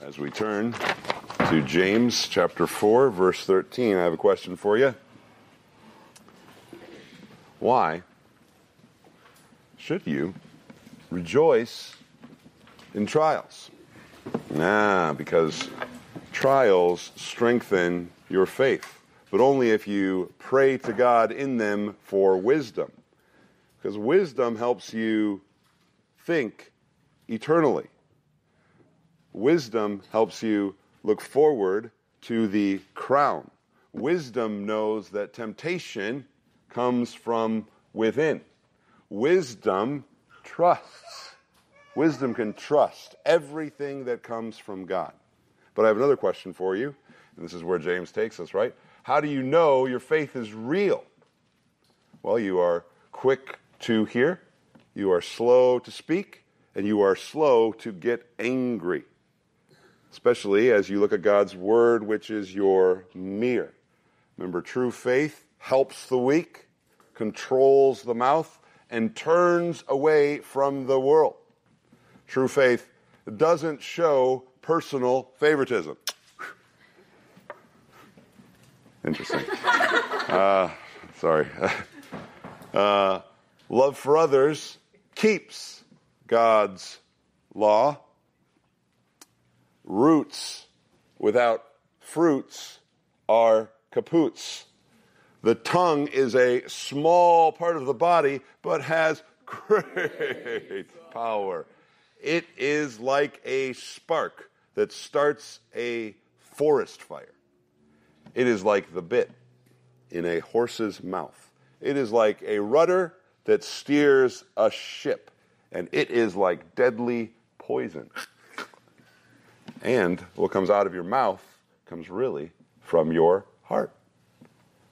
As we turn to James chapter 4, verse 13, I have a question for you. Why should you rejoice in trials? Because trials strengthen your faith, but only if you pray to God in them for wisdom. Because wisdom helps you think eternally. Wisdom helps you look forward to the crown. Wisdom knows that temptation comes from within. Wisdom trusts. Wisdom can trust everything that comes from God. But I have another question for you, and this is where James takes us, right? How do you know your faith is real? Well, you are quick to hear, you are slow to speak, and you are slow to get angry. Especially as you look at God's word, which is your mirror. Remember, true faith helps the weak, controls the mouth, and turns away from the world. True faith doesn't show personal favoritism. Interesting. Sorry. Love for others keeps God's law. Roots without fruits are kaputs. The tongue is a small part of the body, but has great power. It is like a spark that starts a forest fire. It is like the bit in a horse's mouth. It is like a rudder that steers a ship. And it is like deadly poison. And what comes out of your mouth comes really from your heart.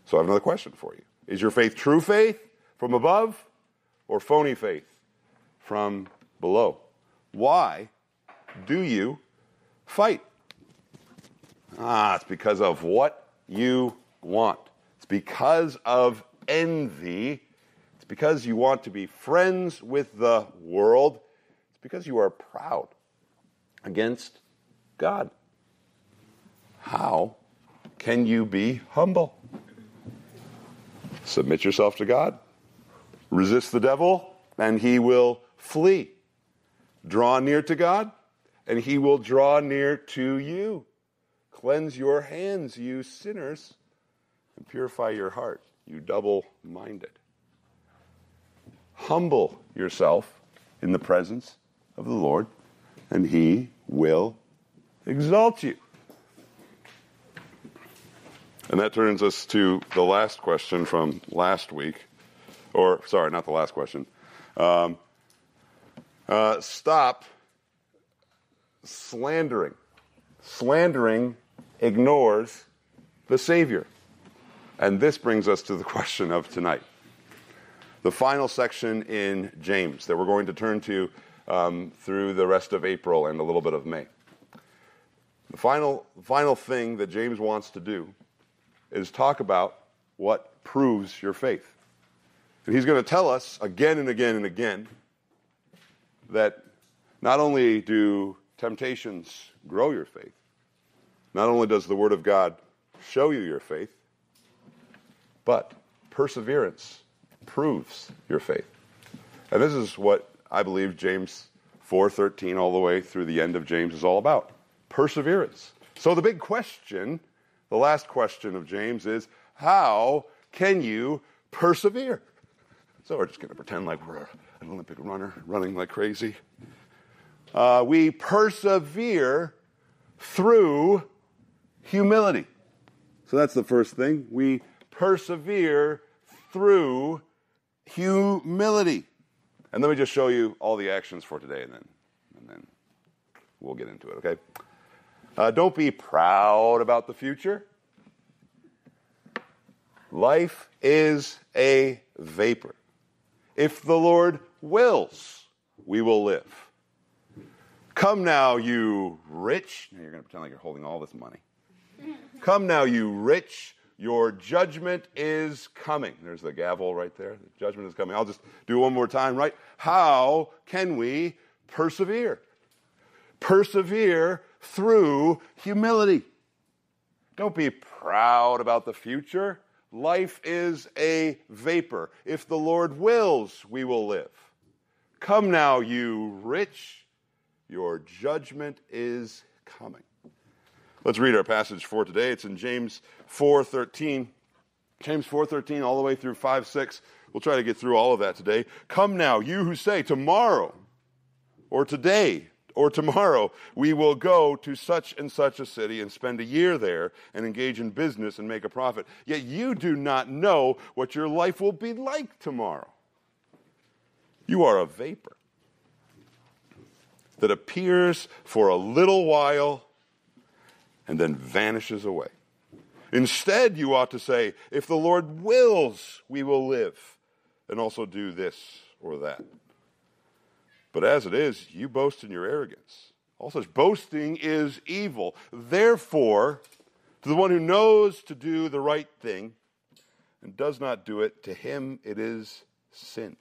So I have another question for you. Is your faith true faith from above or phony faith from below? Why do you fight? It's because of what you want. It's because of envy. It's because you want to be friends with the world. It's because you are proud against God. How can you be humble? Submit yourself to God. Resist the devil, and he will flee. Draw near to God, and he will draw near to you. Cleanse your hands, you sinners, and purify your heart, you double-minded. Humble yourself in the presence of the Lord, and he will exalt you. And that turns us to the last question from last week. Or, sorry, not the last question. Stop slandering. Slandering ignores the Savior. And this brings us to the question of tonight. The final section in James that we're going to turn to through the rest of April and a little bit of May. The final thing that James wants to do is talk about what proves your faith. And he's going to tell us again and again and again that not only do temptations grow your faith, not only does the Word of God show you your faith, but perseverance proves your faith. And this is what I believe James 4:13 all the way through the end of James is all about. Perseverance. So the big question, the last question of James is, how can you persevere? So we're just going to pretend like we're an Olympic runner running like crazy. We persevere through humility. So that's the first thing. We persevere through humility. And let me just show you all the actions for today, and then we'll get into it, okay? Don't be proud about the future. Life is a vapor. If the Lord wills, we will live. Come now, you rich. Now you're going to pretend like you're holding all this money. Come now, you rich. Your judgment is coming. There's the gavel right there. The judgment is coming. I'll just do it one more time, right? How can we persevere? Persevere through humility. Don't be proud about the future. Life is a vapor. If the Lord wills, we will live. Come now, you rich, your judgment is coming. Let's read our passage for today. It's in James 4:13. James 4:13 all the way through 5:6. We'll try to get through all of that today. Come now, you who say tomorrow or today or tomorrow we will go to such and such a city and spend a year there and engage in business and make a profit. Yet you do not know what your life will be like tomorrow. You are a vapor that appears for a little while and then vanishes away. Instead, you ought to say, if the Lord wills, we will live and also do this or that. But as it is, you boast in your arrogance. All such boasting is evil. Therefore, to the one who knows to do the right thing and does not do it, to him it is sin.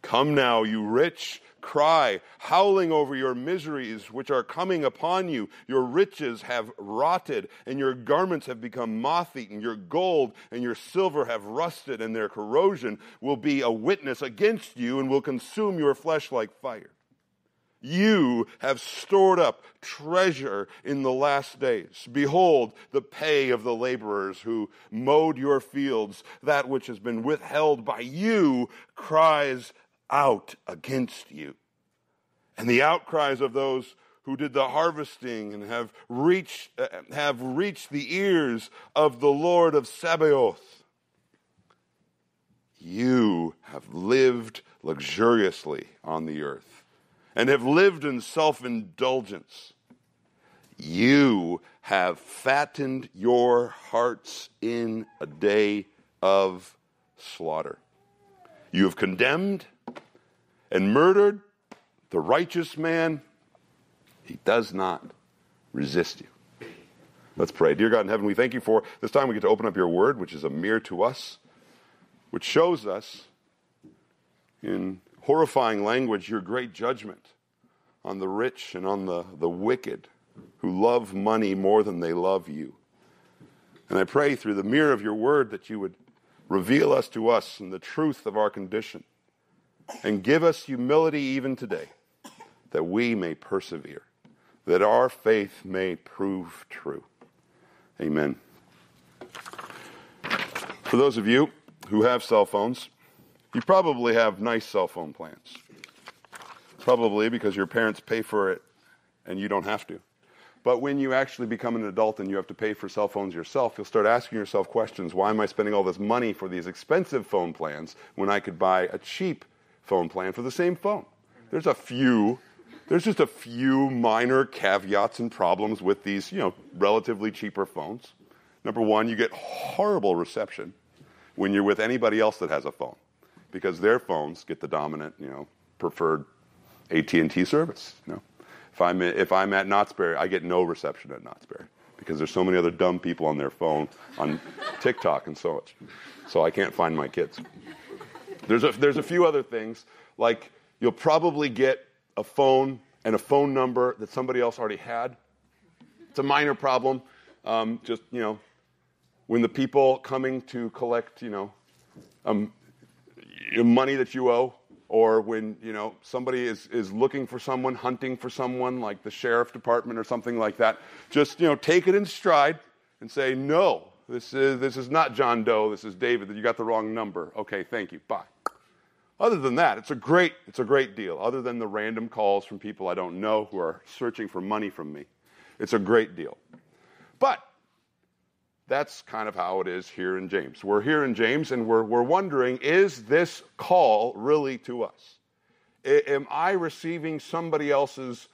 Come now, you rich, cry, howling over your miseries which are coming upon you. Your riches have rotted, and your garments have become moth-eaten. Your gold and your silver have rusted, and their corrosion will be a witness against you and will consume your flesh like fire. You have stored up treasure in the last days. Behold, the pay of the laborers who mowed your fields, that which has been withheld by you, cries out against you. And the outcries of those who did the harvesting and have reached the ears of the Lord of Sabaoth. You have lived luxuriously on the earth and have lived in self-indulgence. You have fattened your hearts in a day of slaughter. You have condemned and murdered the righteous man. He does not resist you. Let's pray. Dear God in heaven, we thank you for this time we get to open up your word, which is a mirror to us, which shows us in horrifying language your great judgment on the rich and on the wicked who love money more than they love you. And I pray through the mirror of your word that you would reveal us to us in the truth of our condition and give us humility even today that we may persevere, that our faith may prove true. Amen. For those of you who have cell phones, you probably have nice cell phone plans. Probably because your parents pay for it and you don't have to. But when you actually become an adult and you have to pay for cell phones yourself, you'll start asking yourself questions. Why am I spending all this money for these expensive phone plans when I could buy a cheap phone plan for the same phone? There's just a few minor caveats and problems with these, relatively cheaper phones. Number one, you get horrible reception when you're with anybody else that has a phone because their phones get the dominant, preferred AT&T service, If I'm at Knott's Berry, I get no reception at Knott's Berry because there's so many other dumb people on their phone on TikTok and so much. So I can't find my kids. There's a few other things, like you'll probably get a phone and a phone number that somebody else already had. It's a minor problem. When the people coming to collect, money that you owe, or when, somebody is looking for someone, hunting for someone, like the sheriff department or something like that, just, take it in stride and say, no, this is not John Doe, this is David, that you got the wrong number. Okay, thank you, bye. Other than that, it's a great deal. Other than the random calls from people I don't know who are searching for money from me, it's a great deal. But that's kind of how it is here in James. We're here in James, and we're wondering, is this call really to us? Am I receiving somebody else's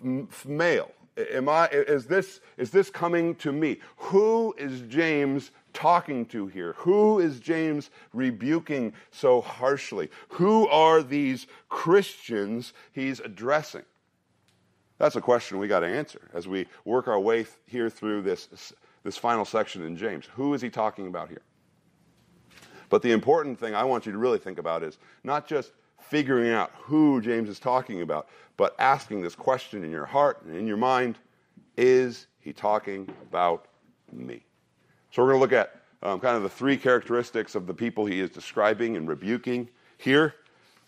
mail? Is this coming to me? Who is James talking to here? Who is James rebuking so harshly? Who are these Christians he's addressing? That's a question we got to answer as we work our way here through this final section in James. Who is he talking about here? But the important thing I want you to really think about is not just figuring out who James is talking about, but asking this question in your heart and in your mind, is he talking about me? So we're going to look at kind of the three characteristics of the people he is describing and rebuking here.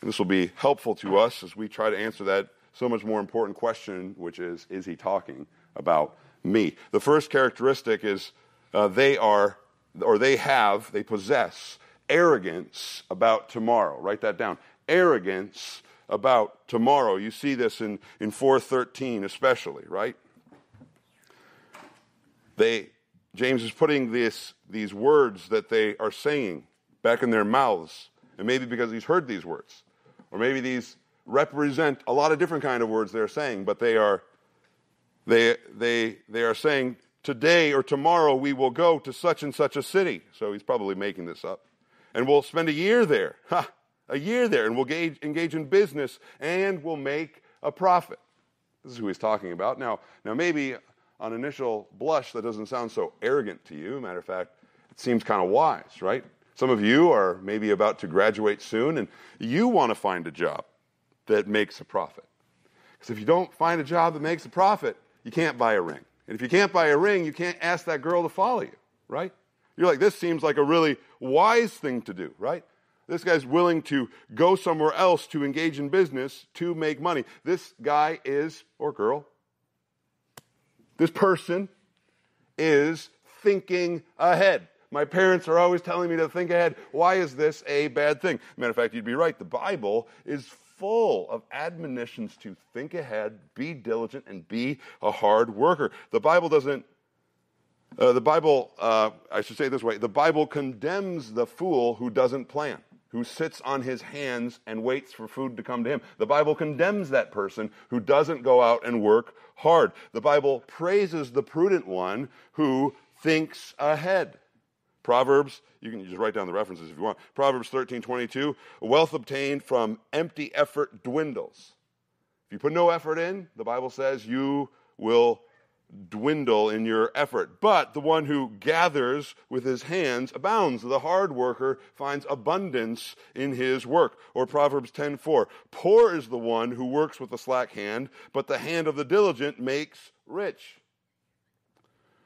And this will be helpful to us as we try to answer that so much more important question, which is he talking about me? The first characteristic is they possess arrogance about tomorrow. Write that down. Arrogance about tomorrow. You see this in 4:13 especially, right? James is putting these words that they are saying back in their mouths, and maybe because he's heard these words, or maybe these represent a lot of different kind of words they're saying, but they are saying, today or tomorrow we will go to such and such a city. So he's probably making this up. And we'll spend a year there. A year there. And we'll engage in business and we'll make a profit. This is who he's talking about. Now maybe on initial blush that doesn't sound so arrogant to you. Matter of fact, it seems kind of wise, right? Some of you are maybe about to graduate soon and you want to find a job that makes a profit. Because if you don't find a job that makes a profit, you can't buy a ring. And if you can't buy a ring, you can't ask that girl to follow you, right? You're like, this seems like a really wise thing to do, right? This guy's willing to go somewhere else to engage in business to make money. This guy is, or girl, this person is thinking ahead. My parents are always telling me to think ahead. Why is this a bad thing? Matter of fact, you'd be right. The Bible is full of admonitions to think ahead, be diligent, and be a hard worker. The Bible I should say it this way, the Bible condemns the fool who doesn't plan, who sits on his hands and waits for food to come to him. The Bible condemns that person who doesn't go out and work hard. The Bible praises the prudent one who thinks ahead. Proverbs, you can just write down the references if you want. Proverbs 13:22, wealth obtained from empty effort dwindles. If you put no effort in, the Bible says you will dwindle in your effort. But the one who gathers with his hands abounds. The hard worker finds abundance in his work. Or Proverbs 10:4, poor is the one who works with a slack hand, but the hand of the diligent makes rich.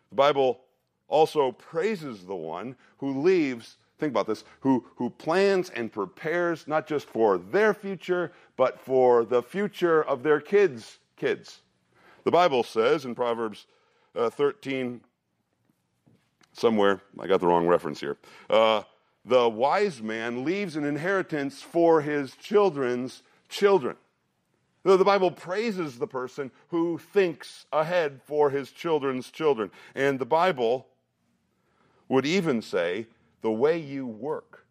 The Bible also praises the one who leaves, think about this, who plans and prepares not just for their future, but for the future of their kids' kids. The Bible says in Proverbs 13, somewhere, I got the wrong reference here, the wise man leaves an inheritance for his children's children. The Bible praises the person who thinks ahead for his children's children. And the Bible would even say the way you work,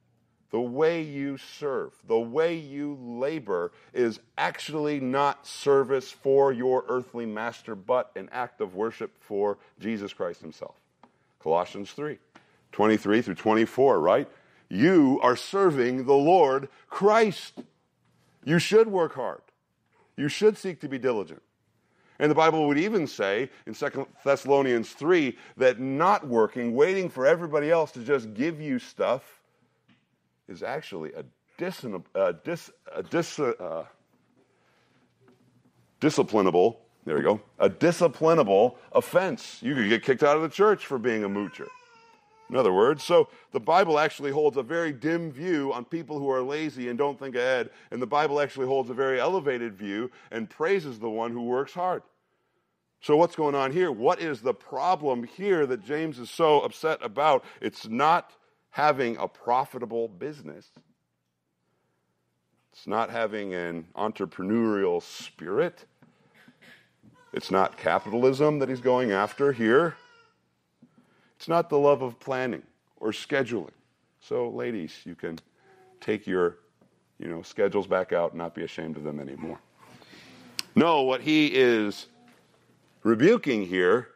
the way you serve, the way you labor is actually not service for your earthly master, but an act of worship for Jesus Christ himself. Colossians 3:23 through 24, right? You are serving the Lord Christ. You should work hard. You should seek to be diligent. And the Bible would even say in 2 Thessalonians 3 that not working, waiting for everybody else to just give you stuff, is actually a disciplinable, there we go, a disciplinable offense. You could get kicked out of the church for being a moocher. In other words, so the Bible actually holds a very dim view on people who are lazy and don't think ahead, and the Bible actually holds a very elevated view and praises the one who works hard. So what's going on here? What is the problem here that James is so upset about? It's not having a profitable business. It's not having an entrepreneurial spirit. It's not capitalism that he's going after here. It's not the love of planning or scheduling. So, ladies, you can take your, schedules back out and not be ashamed of them anymore. No, what he is rebuking here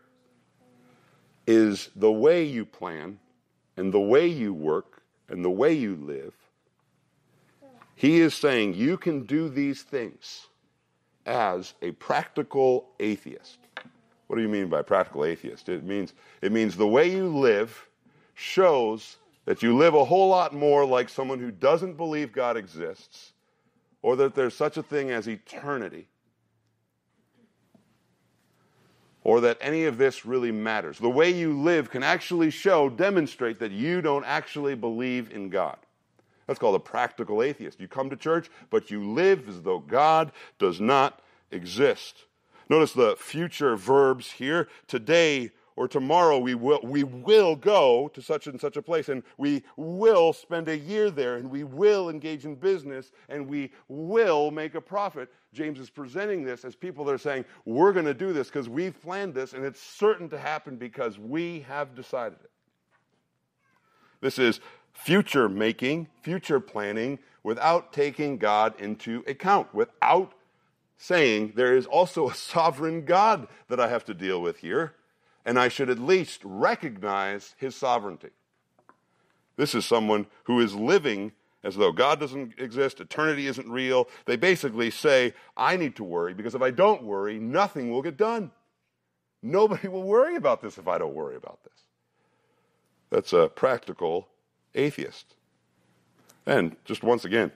is the way you plan and the way you work and the way you live. He is saying you can do these things as a practical atheist. What do you mean by practical atheist? It means the way you live shows that you live a whole lot more like someone who doesn't believe God exists, or that there's such a thing as eternity, or that any of this really matters. The way you live can actually demonstrate that you don't actually believe in God. That's called a practical atheist. You come to church, but you live as though God does not exist. Notice the future verbs here. Today or tomorrow we will go to such and such a place, and we will spend a year there, and we will engage in business, and we will make a profit. James is presenting this as people that are saying, we're going to do this because we've planned this, and it's certain to happen because we have decided it. This is future making, future planning, without taking God into account, without saying there is also a sovereign God that I have to deal with here, and I should at least recognize his sovereignty. This is someone who is living as though God doesn't exist, eternity isn't real. They basically say, I need to worry, because if I don't worry, nothing will get done. Nobody will worry about this if I don't worry about this. That's a practical atheist. And just once again,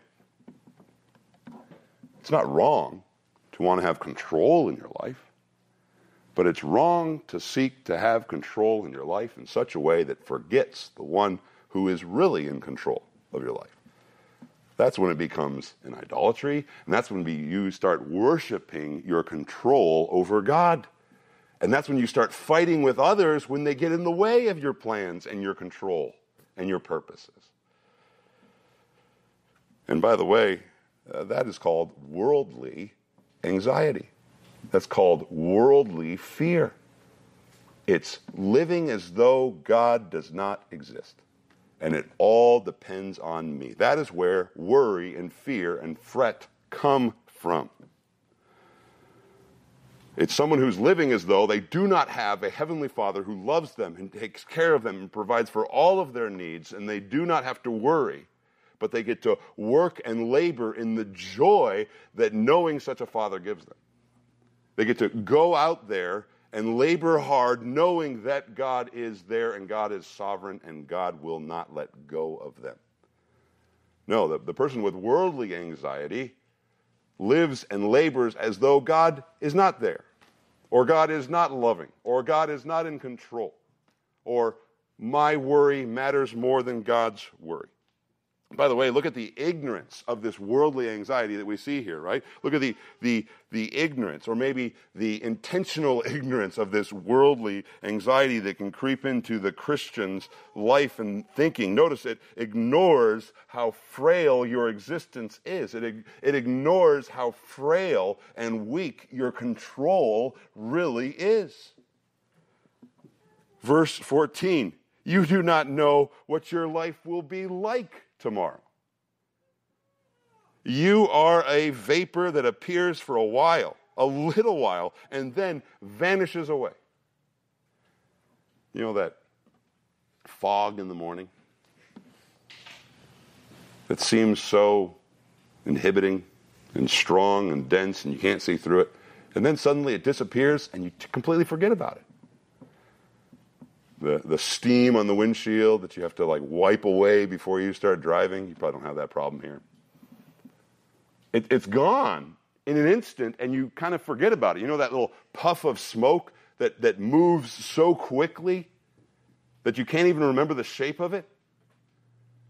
it's not wrong to want to have control in your life, but it's wrong to seek to have control in your life in such a way that forgets the one who is really in control of your life. That's when it becomes an idolatry, and that's when you start worshiping your control over God. And that's when you start fighting with others when they get in the way of your plans and your control and your purposes. And by the way, that is called worldly anxiety. That's called worldly fear. It's living as though God does not exist. And it all depends on me. That is where worry and fear and fret come from. It's someone who's living as though they do not have a heavenly Father who loves them and takes care of them and provides for all of their needs, and they do not have to worry, but they get to work and labor in the joy that knowing such a Father gives them. They get to go out there and labor hard knowing that God is there and God is sovereign and God will not let go of them. No, the person with worldly anxiety lives and labors as though God is not there, or God is not loving, or God is not in control, or my worry matters more than God's worry. By the way, look at the ignorance of this worldly anxiety that we see here, right? Look at the ignorance, or maybe the intentional ignorance of this worldly anxiety that can creep into the Christian's life and thinking. Notice it ignores how frail your existence is. It ignores how frail and weak your control really is. Verse 14, you do not know what your life will be like tomorrow. You are a vapor that appears for a while, a little while, and then vanishes away. You know that fog in the morning that seems so inhibiting and strong and dense and you can't see through it, and then suddenly it disappears and you completely forget about it. The steam on the windshield that you have to wipe away before you start driving. You probably don't have that problem here. It's gone in an instant and you kind of forget about it. You know that little puff of smoke that moves so quickly that you can't even remember the shape of it?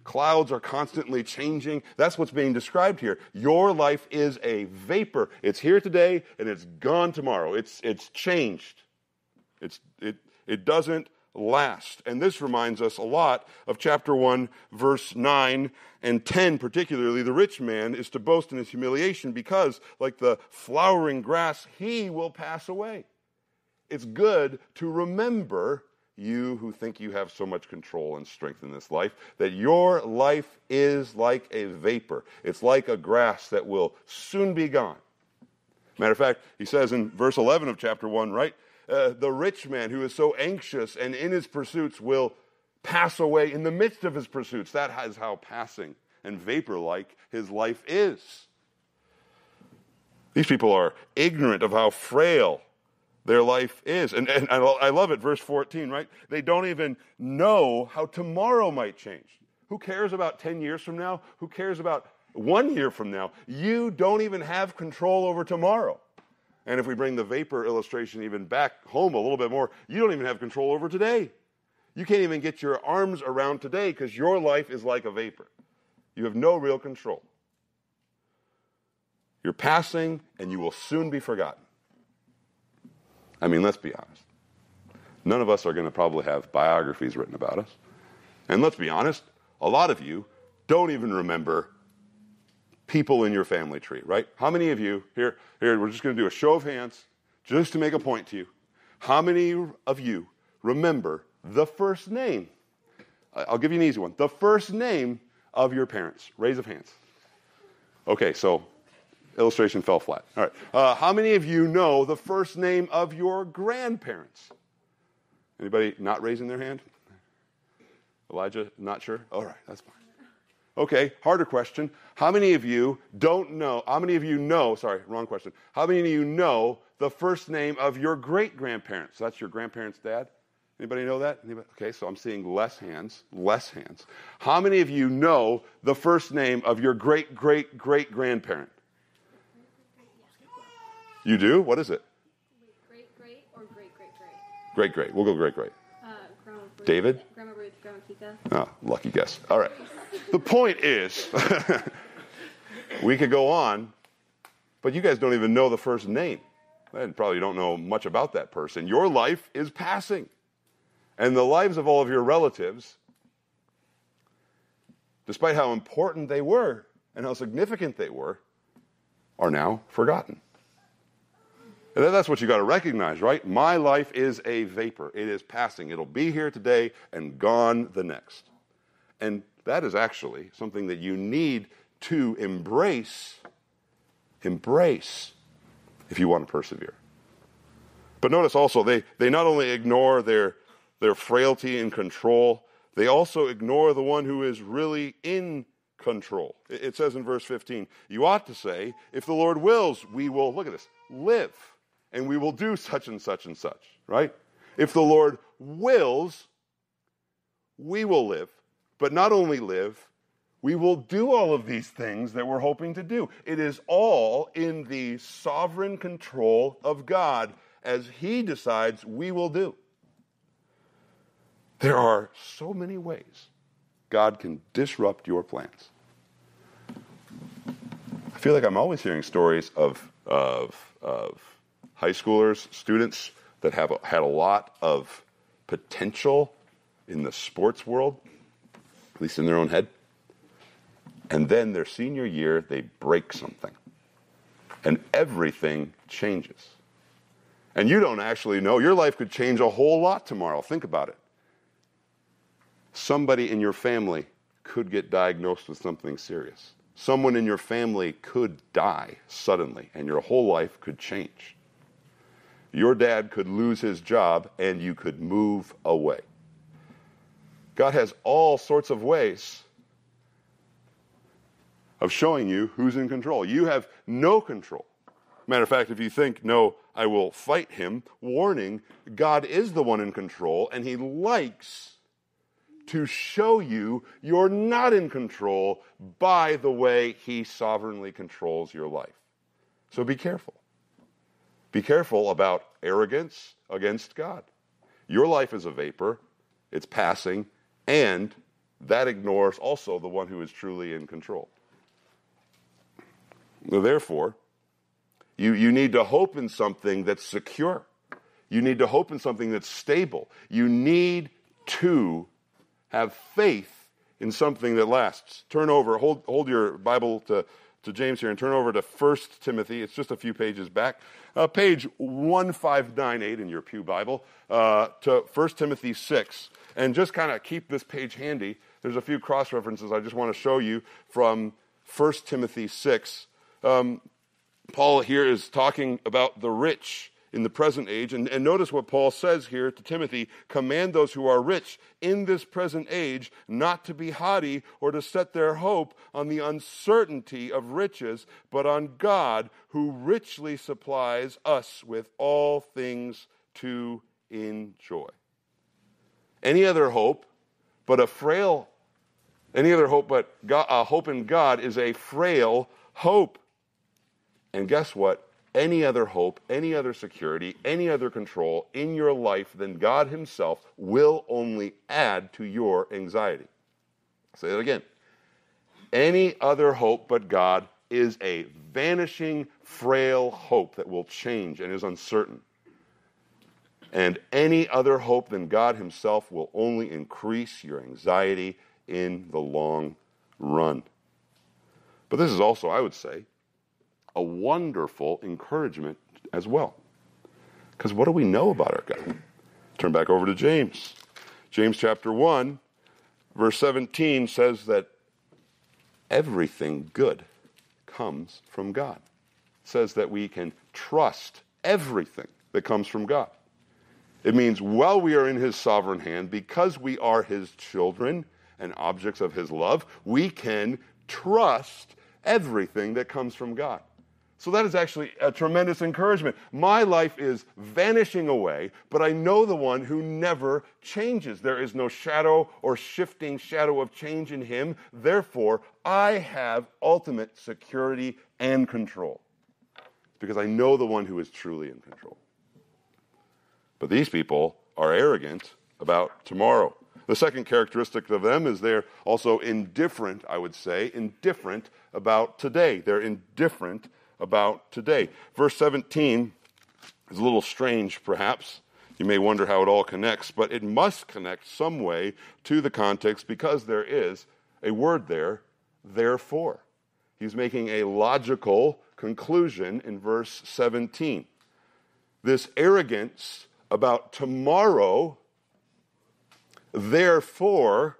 Clouds are constantly changing. That's what's being described here. Your life is a vapor. It's here today and it's gone tomorrow. It's changed. It doesn't last. And this reminds us a lot of chapter 1, verse 9 and 10 particularly. The rich man is to boast in his humiliation because, like the flowering grass, he will pass away. It's good to remember, you who think you have so much control and strength in this life, that your life is like a vapor. It's like a grass that will soon be gone. Matter of fact, he says in verse 11 of chapter 1, right? The rich man who is so anxious and in his pursuits will pass away in the midst of his pursuits. That is how passing and vapor-like his life is. These people are ignorant of how frail their life is. And I love it, verse 14, right? They don't even know how tomorrow might change. Who cares about 10 years from now? Who cares about 1 year from now, you don't even have control over tomorrow. And if we bring the vapor illustration even back home a little bit more, you don't even have control over today. You can't even get your arms around today because your life is like a vapor. You have no real control. You're passing, and you will soon be forgotten. I mean, let's be honest. None of us are going to probably have biographies written about us. And let's be honest, a lot of you don't even remember people in your family tree, right? How many of you, here, we're just going to do a show of hands, just to make a point to you. How many of you remember the first name? I'll give you an easy one. The first name of your parents. Raise of hands. Okay, so illustration fell flat. All right. How many of you know the first name of your grandparents? Anybody not raising their hand? Elijah, not sure? All right, that's fine. Okay, harder question. How many of you don't know, how many of you know, sorry, wrong question. How many of you know the first name of your great-grandparents? That's your grandparents' dad? Anybody know that? Anybody? Okay, so I'm seeing less hands. How many of you know the first name of your great-great-great-grandparent? You do? What is it? Great-great or great-great-great? Great-great. We'll go great-great. Grandma Ruth, David? Grandma Ruth, Grandma Kika. Oh, lucky guess. All right. The point is, we could go on, but you guys don't even know the first name. And probably don't know much about that person. Your life is passing. And the lives of all of your relatives, despite how important they were and how significant they were, are now forgotten. And that's what you got to recognize, right? My life is a vapor. It is passing. It'll be here today and gone the next. And that is actually something that you need to embrace if you want to persevere. But notice also, they not only ignore their frailty and control, they also ignore the one who is really in control. It says in verse 15, you ought to say, if the Lord wills, we will, look at this, live. And we will do such and such and such, right? If the Lord wills, we will live. But not only live, we will do all of these things that we're hoping to do. It is all in the sovereign control of God as He decides we will do. There are so many ways God can disrupt your plans. I feel like I'm always hearing stories of high schoolers, students that have had a lot of potential in the sports world, at least in their own head. And then their senior year, they break something. And everything changes. And you don't actually know. Your life could change a whole lot tomorrow. Think about it. Somebody in your family could get diagnosed with something serious. Someone in your family could die suddenly, and your whole life could change. Your dad could lose his job, and you could move away. God has all sorts of ways of showing you who's in control. You have no control. Matter of fact, if you think, no, I will fight him, warning, God is the one in control, and He likes to show you you're not in control by the way He sovereignly controls your life. So be careful. Be careful about arrogance against God. Your life is a vapor. It's passing. And that ignores also the one who is truly in control. Therefore, you need to hope in something that's secure. You need to hope in something that's stable. You need to have faith in something that lasts. Turn over, hold your Bible to James here and turn over to 1 Timothy. It's just a few pages back. Page 1598 in your pew Bible to 1 Timothy 6. And just kind of keep this page handy. There's a few cross-references I just want to show you from 1 Timothy 6. Paul here is talking about the rich in the present age. And notice what Paul says here to Timothy. Command those who are rich in this present age not to be haughty or to set their hope on the uncertainty of riches, but on God who richly supplies us with all things to enjoy. Any other hope but a frail Any other hope but God, hope in God is a frail hope. And guess what? Any other hope, any other security, any other control in your life than God himself will only add to your anxiety. I'll say that again. Any other hope but God is a vanishing, frail hope that will change and is uncertain. And any other hope than God himself will only increase your anxiety in the long run. But this is also, I would say, a wonderful encouragement as well. Because what do we know about our God? Turn back over to James. James chapter 1, verse 17 says that everything good comes from God. It says that we can trust everything that comes from God. It means while we are in his sovereign hand, because we are his children and objects of his love, we can trust everything that comes from God. So that is actually a tremendous encouragement. My life is vanishing away, but I know the one who never changes. There is no shadow or shifting shadow of change in him. Therefore, I have ultimate security and control because I know the one who is truly in control. But these people are arrogant about tomorrow. The second characteristic of them is they're also indifferent, I would say, indifferent about today. They're indifferent about today. Verse 17 is a little strange, perhaps. You may wonder how it all connects, but it must connect some way to the context because there is a word there, therefore. He's making a logical conclusion in verse 17. This arrogance about tomorrow, therefore,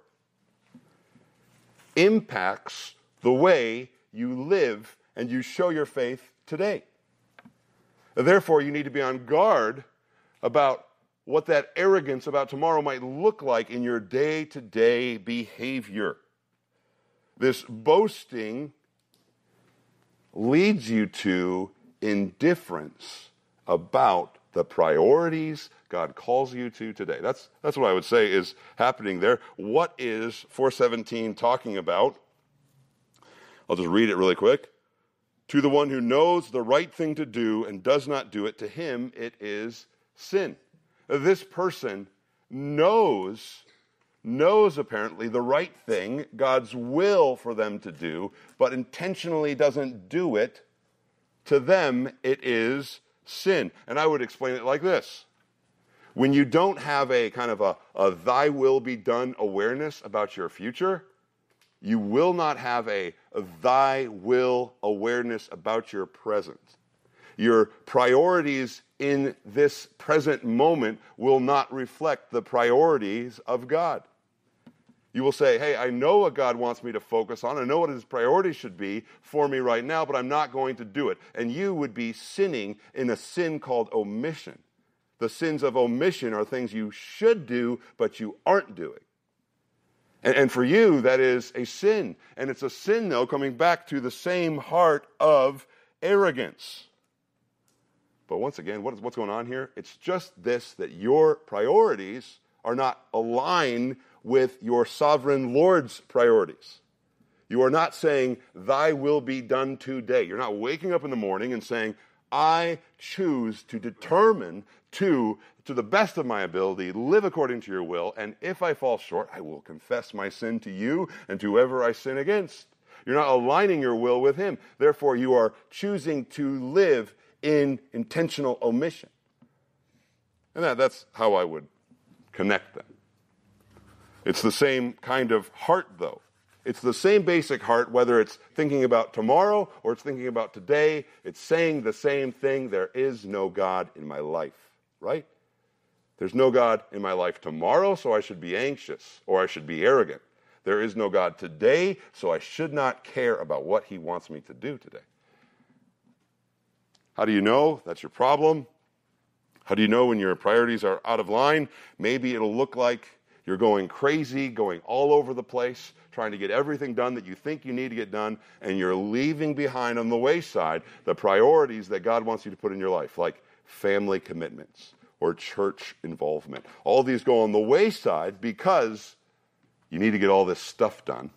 impacts the way you live and you show your faith today. Therefore, you need to be on guard about what that arrogance about tomorrow might look like in your day-to-day behavior. This boasting leads you to indifference about the priorities God calls you to today. That's what I would say is happening there. What is 4:17 talking about? I'll just read it really quick. To the one who knows the right thing to do and does not do it, to him it is sin. This person knows apparently the right thing, God's will for them to do, but intentionally doesn't do it. To them it is sin. And I would explain it like this. When you don't have a kind of a thy will be done awareness about your future, you will not have a thy will awareness about your present. Your priorities in this present moment will not reflect the priorities of God. You will say, hey, I know what God wants me to focus on. I know what his priorities should be for me right now, but I'm not going to do it. And you would be sinning in a sin called omission. The sins of omission are things you should do, but you aren't doing. And for you, that is a sin. And it's a sin, though, coming back to the same heart of arrogance. But once again, what's going on here? It's just this, that your priorities are not aligned with your sovereign Lord's priorities. You are not saying, thy will be done today. You're not waking up in the morning and saying, I choose to determine to the best of my ability, live according to your will, and if I fall short, I will confess my sin to you and to whoever I sin against. You're not aligning your will with him. Therefore, you are choosing to live in intentional omission. And that's how I would connect them. It's the same kind of heart, though. It's the same basic heart, whether it's thinking about tomorrow or it's thinking about today. It's saying the same thing. There is no God in my life, right? There's no God in my life tomorrow, so I should be anxious or I should be arrogant. There is no God today, so I should not care about what he wants me to do today. How do you know? That's your problem. How do you know when your priorities are out of line? Maybe it'll look like you're going crazy, going all over the place, trying to get everything done that you think you need to get done, and you're leaving behind on the wayside the priorities that God wants you to put in your life, like family commitments or church involvement. All these go on the wayside because you need to get all this stuff done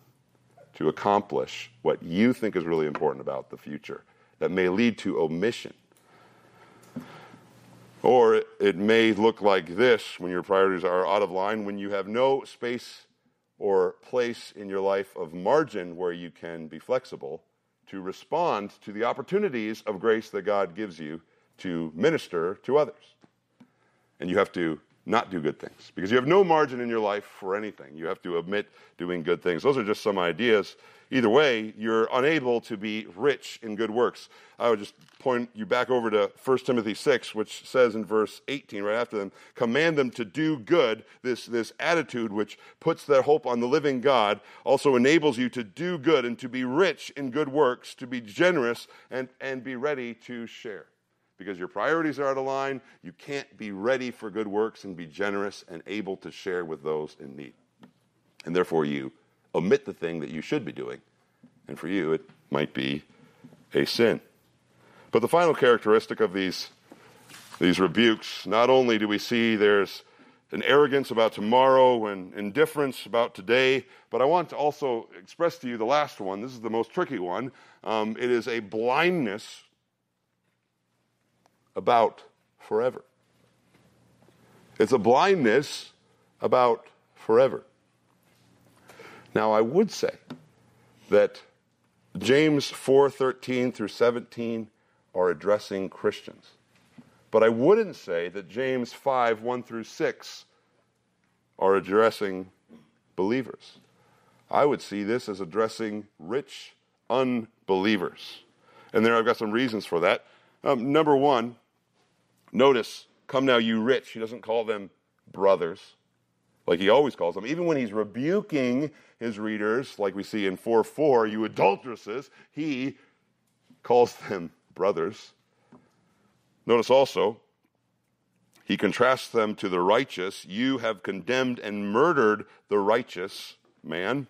to accomplish what you think is really important about the future that may lead to omission. Or it may look like this when your priorities are out of line, when you have no space or place in your life of margin where you can be flexible to respond to the opportunities of grace that God gives you to minister to others. And you have to not do good things because you have no margin in your life for anything. You have to omit doing good things. Those are just some ideas. Either way, you're unable to be rich in good works. I would just point you back over to 1 Timothy 6, which says in verse 18, right after them, command them to do good. This attitude which puts their hope on the living God also enables you to do good and to be rich in good works, to be generous and be ready to share. Because your priorities are out of line, you can't be ready for good works and be generous and able to share with those in need. And therefore you omit the thing that you should be doing. And for you, it might be a sin. But the final characteristic of these rebukes, not only do we see there's an arrogance about tomorrow and indifference about today, but I want to also express to you the last one. This is the most tricky one. It is a blindness about forever. It's a blindness about forever. Now, I would say that James 4:13 through 17 are addressing Christians. But I wouldn't say that James 5:1 through 6 are addressing believers. I would see this as addressing rich unbelievers. And there I've got some reasons for that. Number one, notice, come now you rich. He doesn't call them brothers like he always calls them. Even when he's rebuking his readers, like we see in 4:4, you adulteresses, he calls them brothers. Notice also, he contrasts them to the righteous. You have condemned and murdered the righteous man.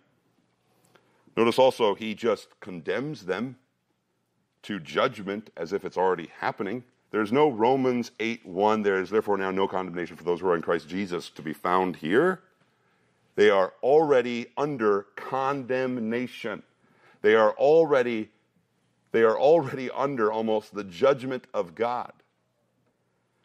Notice also, he just condemns them to judgment as if it's already happening. There's no Romans 8:1. There is therefore now no condemnation for those who are in Christ Jesus to be found here. They are already under condemnation. They are already under almost the judgment of God.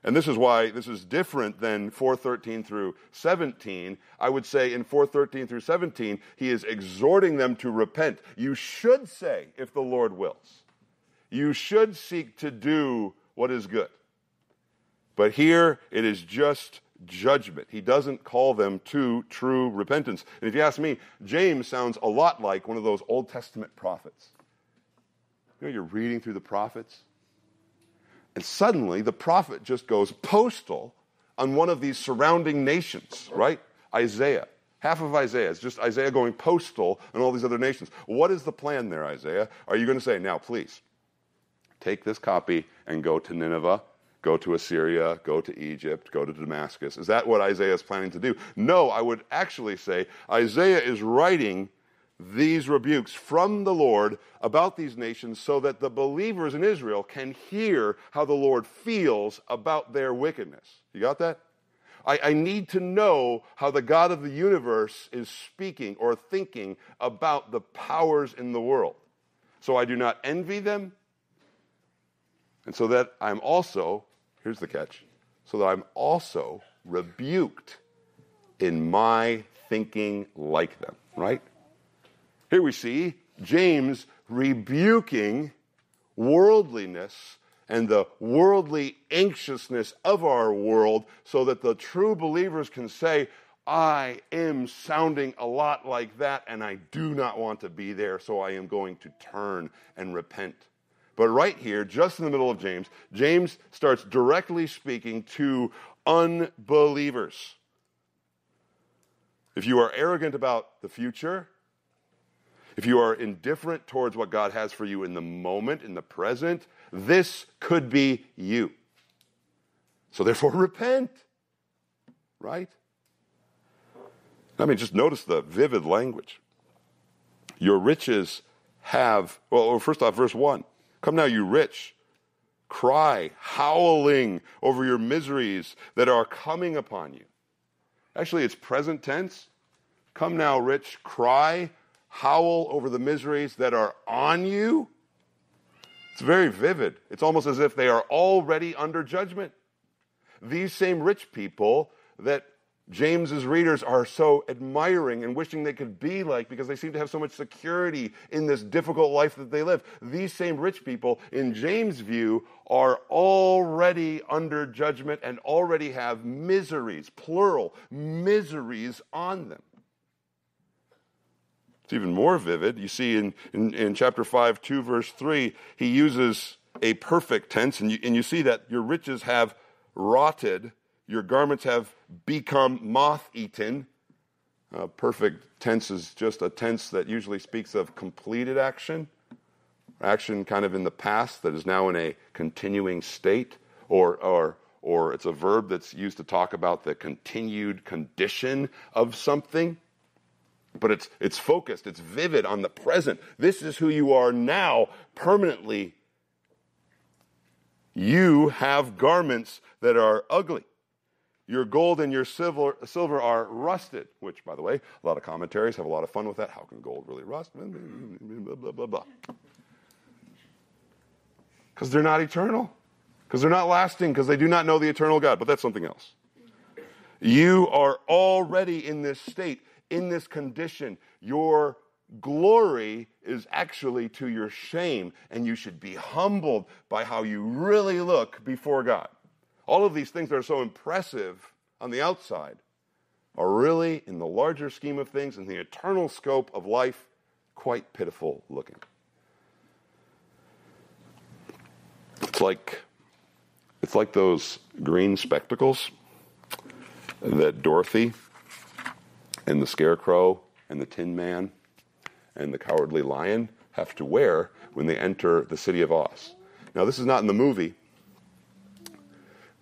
And this is why this is different than 4:13 through 17. I would say in 4:13 through 17, he is exhorting them to repent. You should say, if the Lord wills. You should seek to do what is good. But here it is just judgment. He doesn't call them to true repentance. And if you ask me, James sounds a lot like one of those Old Testament prophets. You know, you're reading through the prophets, and suddenly the prophet just goes postal on one of these surrounding nations, right? Isaiah. Half of Isaiah is just Isaiah going postal on all these other nations. What is the plan there, Isaiah? Are you going to say, now please, take this copy and go to Nineveh, go to Assyria, go to Egypt, go to Damascus? Is that what Isaiah is planning to do? No, I would actually say Isaiah is writing these rebukes from the Lord about these nations so that the believers in Israel can hear how the Lord feels about their wickedness. You got that? I need to know how the God of the universe is speaking or thinking about the powers in the world. So I do not envy them, and so that I'm also, here's the catch, so that I'm also rebuked in my thinking like them, right? Here we see James rebuking worldliness and the worldly anxiousness of our world so that the true believers can say, I am sounding a lot like that and I do not want to be there, so I am going to turn and repent. But right here, just in the middle of James, James starts directly speaking to unbelievers. If you are arrogant about the future, if you are indifferent towards what God has for you in the moment, in the present, this could be you. So therefore, repent. Right? I mean, just notice the vivid language. Your riches have, well, first off, verse 1. Come now, you rich, cry, howling over your miseries that are coming upon you. Actually, it's present tense. Come now, rich, cry, howl over the miseries that are on you. It's very vivid. It's almost as if they are already under judgment. These same rich people that James's readers are so admiring and wishing they could be like because they seem to have so much security in this difficult life that they live. These same rich people, in James' view, are already under judgment and already have miseries, plural, miseries on them. It's even more vivid. You see in chapter 5, 2, verse 3, he uses a perfect tense, and you see that your riches have rotted, your garments have become moth-eaten. Perfect tense is just a tense that usually speaks of completed action kind of in the past that is now in a continuing state, or it's a verb that's used to talk about the continued condition of something. But it's focused, it's vivid on the present. This is who you are now, permanently. You have garments that are ugly. Your gold and your silver are rusted, which, by the way, a lot of commentaries have a lot of fun with that. How can gold really rust? Blah, blah, blah, blah. Because they're not eternal. Because they're not lasting. Because they do not know the eternal God. But that's something else. You are already in this state, in this condition. Your glory is actually to your shame, and you should be humbled by how you really look before God. All of these things that are so impressive on the outside are really, in the larger scheme of things, in the eternal scope of life, quite pitiful looking. It's like those green spectacles that Dorothy and the Scarecrow and the Tin Man and the Cowardly Lion have to wear when they enter the city of Oz. Now, this is not in the movie,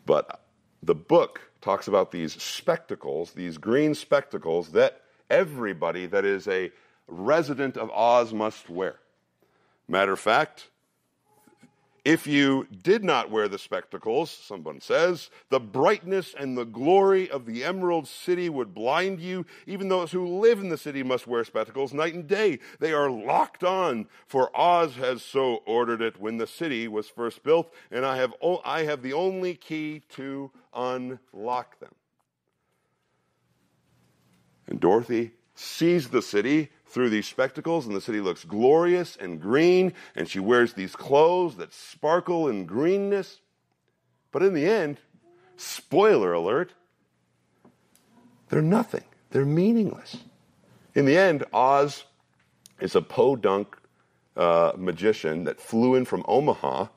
but the book talks about these spectacles, these green spectacles that everybody that is a resident of Oz must wear. Matter of fact, if you did not wear the spectacles, someone says, the brightness and the glory of the Emerald City would blind you. Even those who live in the city must wear spectacles night and day. They are locked on, for Oz has so ordered it when the city was first built, and I have the only key to unlock them. And Dorothy sees the city through these spectacles, and the city looks glorious and green, and she wears these clothes that sparkle in greenness. But in the end, spoiler alert, they're nothing. They're meaningless. In the end, Oz is a podunk magician that flew in from Omaha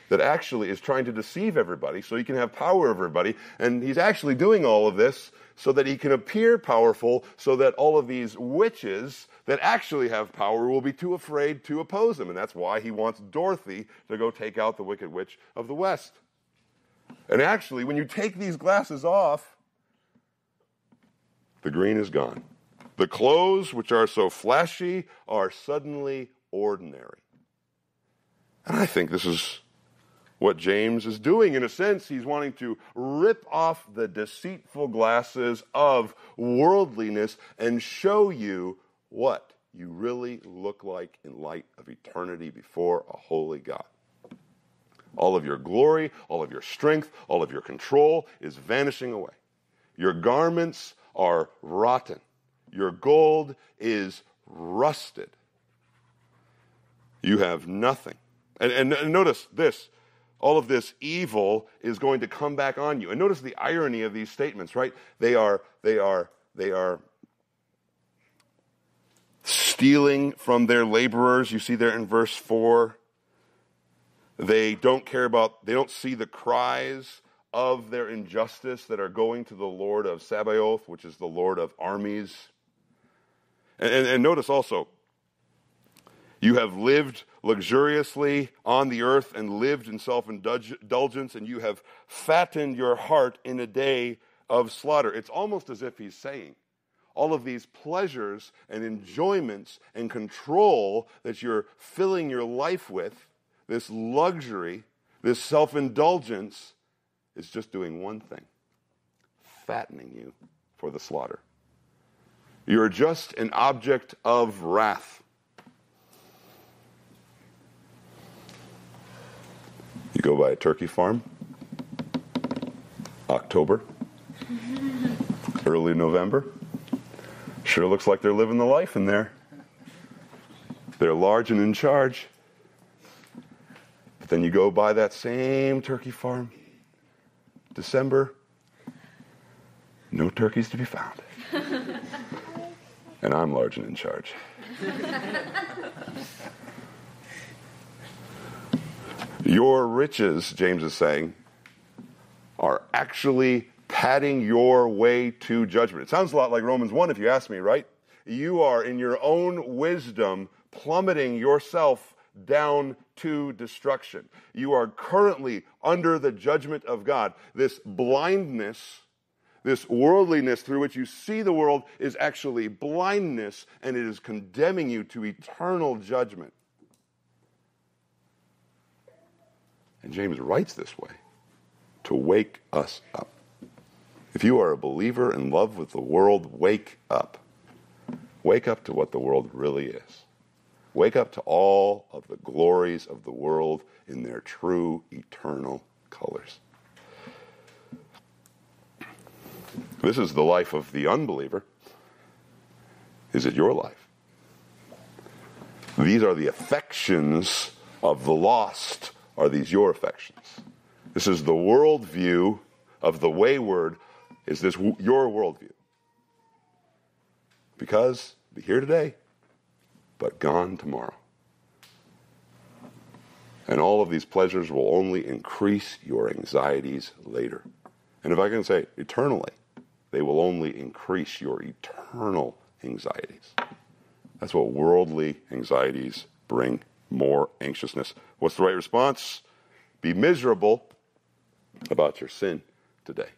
that actually is trying to deceive everybody so he can have power over everybody. And he's actually doing all of this so that he can appear powerful, so that all of these witches that actually have power will be too afraid to oppose him. And that's why he wants Dorothy to go take out the Wicked Witch of the West. And actually, when you take these glasses off, the green is gone. The clothes, which are so flashy, are suddenly ordinary. And I think this is what James is doing. In a sense, he's wanting to rip off the deceitful glasses of worldliness and show you what you really look like in light of eternity before a holy God. All of your glory, all of your strength, all of your control is vanishing away. Your garments are rotten. Your gold is rusted. You have nothing. And notice this. All of this evil is going to come back on you. And notice the irony of these statements, right? They are stealing from their laborers. You see there in verse 4. They don't see the cries of their injustice that are going to the Lord of Sabaoth, which is the Lord of armies. And notice also, you have lived luxuriously on the earth and lived in self-indulgence, and you have fattened your heart in a day of slaughter. It's almost as if he's saying, all of these pleasures and enjoyments and control that you're filling your life with, this luxury, this self-indulgence, is just doing one thing: fattening you for the slaughter. You're just an object of wrath. You go by a turkey farm, October, early November. Sure looks like they're living the life in there. They're large and in charge. But then you go by that same turkey farm, December, no turkeys to be found. And I'm large and in charge. Your riches, James is saying, are actually padding your way to judgment. It sounds a lot like Romans 1 if you ask me, right? You are in your own wisdom plummeting yourself down to destruction. You are currently under the judgment of God. This blindness, this worldliness through which you see the world is actually blindness, and it is condemning you to eternal judgment. And James writes this way to wake us up. If you are a believer in love with the world, wake up. Wake up to what the world really is. Wake up to all of the glories of the world in their true eternal colors. This is the life of the unbeliever. Is it your life? These are the affections of the lost. Are these your affections? This is the worldview of the wayward. Is this your worldview? Because be here today, but gone tomorrow. And all of these pleasures will only increase your anxieties later. And if I can say eternally, they will only increase your eternal anxieties. That's what worldly anxieties bring, more anxiousness. What's the right response? Be miserable about your sin today.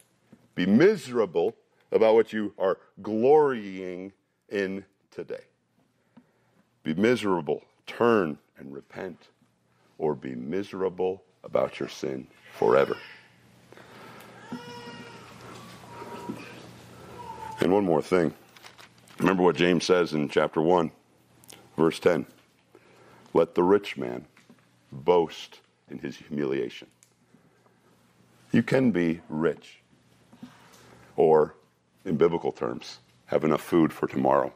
Be miserable about what you are glorying in today. Be miserable, turn and repent, or be miserable about your sin forever. And one more thing. Remember what James says in chapter 1, verse 10. Let the rich man boast in his humiliation. You can be rich, or in biblical terms, have enough food for tomorrow.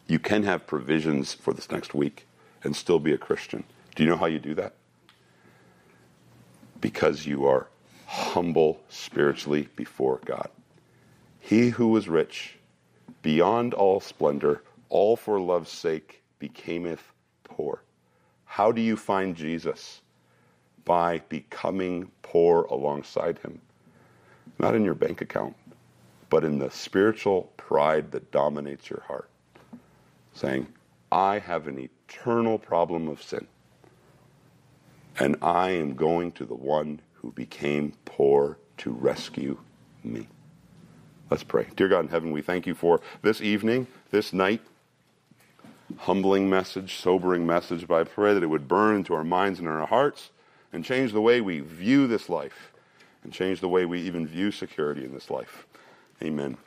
You can have provisions for this next week and still be a Christian. Do you know how you do that? Because you are humble spiritually before God. He who was rich, beyond all splendor, all for love's sake, becameth poor. How do you find Jesus? By becoming poor alongside him. Not in your bank account, but in the spiritual pride that dominates your heart. Saying, I have an eternal problem of sin, and I am going to the one who became poor to rescue me. Let's pray. Dear God in heaven, we thank you for this evening, this night, humbling message, sobering message, but I pray that it would burn into our minds and our hearts and change the way we view this life and change the way we even view security in this life. Amen.